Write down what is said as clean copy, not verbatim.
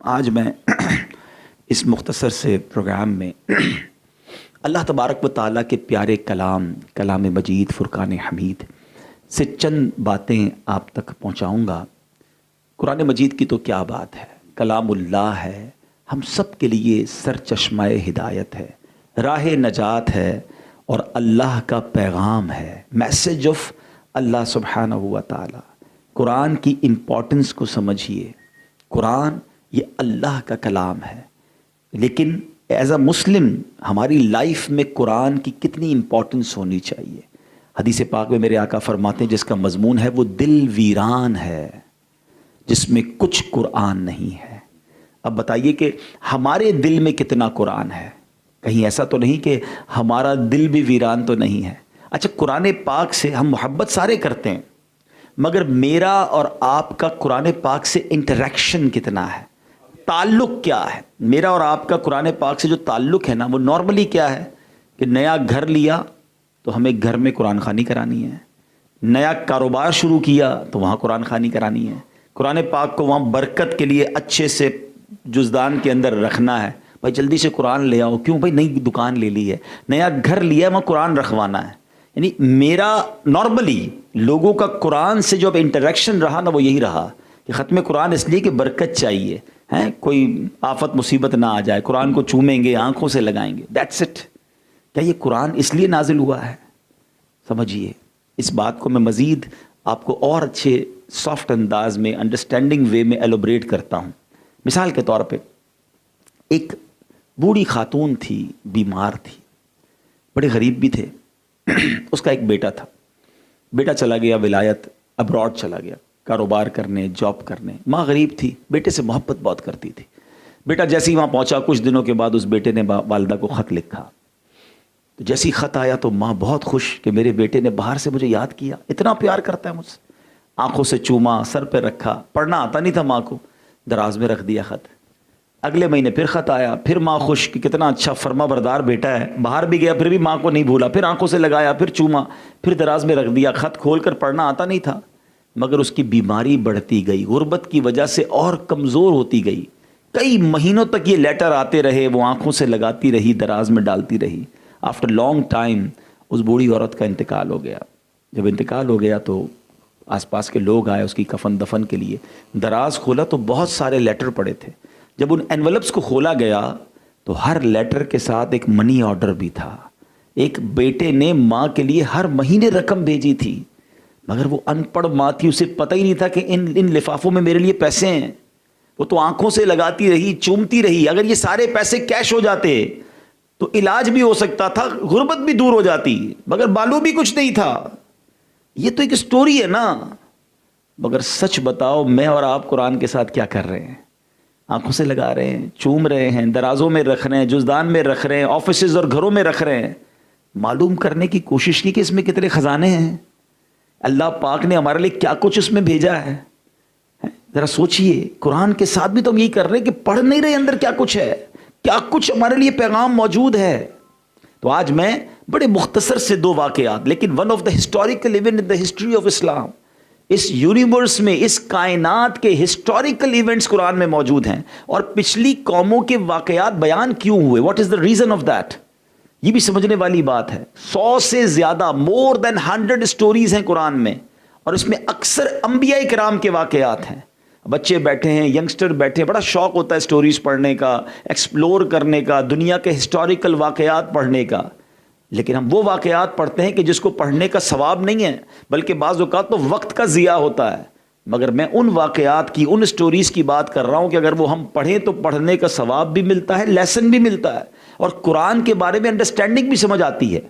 آج میں اس مختصر سے پروگرام میں اللہ تبارک و تعالیٰ کے پیارے کلام مجید فرقان حمید سے چند باتیں آپ تک پہنچاؤں گا۔ قرآن مجید کی تو کیا بات ہے، کلام اللہ ہے، ہم سب کے لیے سر چشمہ ہدایت ہے، راہ نجات ہے اور اللہ کا پیغام ہے، میسج آف اللہ سبحانہ و تعالیٰ۔ قرآن کی امپورٹنس کو سمجھیے، قرآن یہ اللہ کا کلام ہے، لیکن ایز اے مسلم ہماری لائف میں قرآن کی کتنی امپورٹنس ہونی چاہیے۔ حدیث پاک میں میرے آقا فرماتے ہیں جس کا مضمون ہے وہ دل ویران ہے جس میں کچھ قرآن نہیں ہے۔ اب بتائیے کہ ہمارے دل میں کتنا قرآن ہے؟ کہیں ایسا تو نہیں کہ ہمارا دل بھی ویران تو نہیں ہے۔ اچھا، قرآن پاک سے ہم محبت سارے کرتے ہیں، مگر میرا اور آپ کا قرآن پاک سے انٹریکشن کتنا ہے، تعلق کیا ہے؟ میرا اور آپ کا قرآن پاک سے جو تعلق ہے نا، وہ نارملی کیا ہے کہ نیا گھر لیا تو ہمیں گھر میں قرآن خوانی کرانی ہے، نیا کاروبار شروع کیا تو وہاں قرآن خوانی کرانی ہے، قرآن پاک کو وہاں برکت کے لیے اچھے سے جزدان کے اندر رکھنا ہے، بھائی جلدی سے قرآن لے آؤ، کیوں بھائی نئی دکان لے لی ہے، نیا گھر لیا ہے، وہاں قرآن رکھوانا ہے۔ یعنی میرا نارملی لوگوں کا قرآن سے جو اب انٹریکشن رہا نا، وہ یہی رہا کہ ختم قرآن اس لیے کہ برکت چاہیے، ہیں کوئی آفت مصیبت نہ آ جائے، قرآن کو چومیں گے، آنکھوں سے لگائیں گے، دیٹس اٹ۔ کیا یہ قرآن اس لیے نازل ہوا ہے؟ سمجھیے اس بات کو میں مزید آپ کو اور اچھے سافٹ انداز میں انڈرسٹینڈنگ وے میں ایلوبریٹ کرتا ہوں۔ مثال کے طور پہ ایک بوڑھی خاتون تھی، بیمار تھی، بڑے غریب بھی تھے، اس کا ایک بیٹا تھا، بیٹا چلا گیا ولایت، ابراڈ چلا گیا کاروبار کرنے، جاب کرنے، ماں غریب تھی، بیٹے سے محبت بہت کرتی تھی۔ بیٹا جیسے ہی وہاں پہنچا کچھ دنوں کے بعد اس بیٹے نے والدہ کو خط لکھا، تو جیسے ہی خط آیا تو ماں بہت خوش کہ میرے بیٹے نے باہر سے مجھے یاد کیا، اتنا پیار کرتا ہے مجھ سے، آنکھوں سے چوما، سر پہ رکھا، پڑھنا آتا نہیں تھا ماں کو، دراز میں رکھ دیا خط۔ اگلے مہینے پھر خط آیا، پھر ماں خوش کہ کتنا اچھا فرما بردار بیٹا ہے، باہر بھی گیا پھر بھی ماں کو نہیں بھولا، پھر آنکھوں سے لگایا، پھر چوما، پھر دراز میں رکھ دیا۔ خط کھول کر پڑھنا آتا نہیں تھا، مگر اس کی بیماری بڑھتی گئی، غربت کی وجہ سے اور کمزور ہوتی گئی، کئی مہینوں تک یہ لیٹر آتے رہے، وہ آنکھوں سے لگاتی رہی، دراز میں ڈالتی رہی۔ آفٹر لانگ ٹائم اس بوڑھی عورت کا انتقال ہو گیا۔ جب انتقال ہو گیا تو آس پاس کے لوگ آئے اس کی کفن دفن کے لیے، دراز کھولا تو بہت سارے لیٹر پڑے تھے۔ جب ان انویلپس کو کھولا گیا تو ہر لیٹر کے ساتھ ایک منی آرڈر بھی تھا، ایک بیٹے نے ماں کے لیے ہر مہینے رقم بھیجی تھی، مگر وہ ان پڑھ ماں تھی، اسے پتہ ہی نہیں تھا کہ ان لفافوں میں میرے لیے پیسے ہیں۔ وہ تو آنکھوں سے لگاتی رہی، چومتی رہی۔ اگر یہ سارے پیسے کیش ہو جاتے تو علاج بھی ہو سکتا تھا، غربت بھی دور ہو جاتی، مگر معلوم بھی کچھ نہیں تھا۔ یہ تو ایک سٹوری ہے نا، مگر سچ بتاؤ میں اور آپ قرآن کے ساتھ کیا کر رہے ہیں؟ آنکھوں سے لگا رہے ہیں، چوم رہے ہیں، درازوں میں رکھ رہے ہیں، جزدان میں رکھ رہے ہیں، آفیسز اور گھروں میں رکھ رہے ہیں۔ معلوم کرنے کی کوشش کی کہ اس میں کتنے خزانے ہیں، اللہ پاک نے ہمارے لیے کیا کچھ اس میں بھیجا ہے۔ ذرا سوچئے، قرآن کے ساتھ بھی تو ہم یہی کر رہے ہیں کہ پڑھ نہیں رہے اندر کیا کچھ ہے، کیا کچھ ہمارے لیے پیغام موجود ہے۔ تو آج میں بڑے مختصر سے دو واقعات، لیکن one of the historical event in the history of Islam, اس یونیورس میں، اس کائنات کے ہسٹوریکل ایونٹس قرآن میں موجود ہیں، اور پچھلی قوموں کے واقعات بیان کیوں ہوئے، what is the reason of that, یہ بھی سمجھنے والی بات ہے۔ 100 سے زیادہ، مور دین 100 سٹوریز ہیں قرآن میں، اور اس میں اکثر انبیاء کرام کے واقعات ہیں۔ بچے بیٹھے ہیں، ینگسٹر بیٹھے ہیں، بڑا شوق ہوتا ہے سٹوریز پڑھنے کا، ایکسپلور کرنے کا، دنیا کے ہسٹوریکل واقعات پڑھنے کا، لیکن ہم وہ واقعات پڑھتے ہیں کہ جس کو پڑھنے کا ثواب نہیں ہے، بلکہ بعض اوقات تو وقت کا ضیاع ہوتا ہے۔ مگر میں ان واقعات کی، ان سٹوریز کی بات کر رہا ہوں کہ اگر وہ ہم پڑھیں تو پڑھنے کا ثواب بھی ملتا ہے، لیسن بھی ملتا ہے، اور قرآن کے بارے میں انڈرسٹینڈنگ بھی سمجھ آتی ہے۔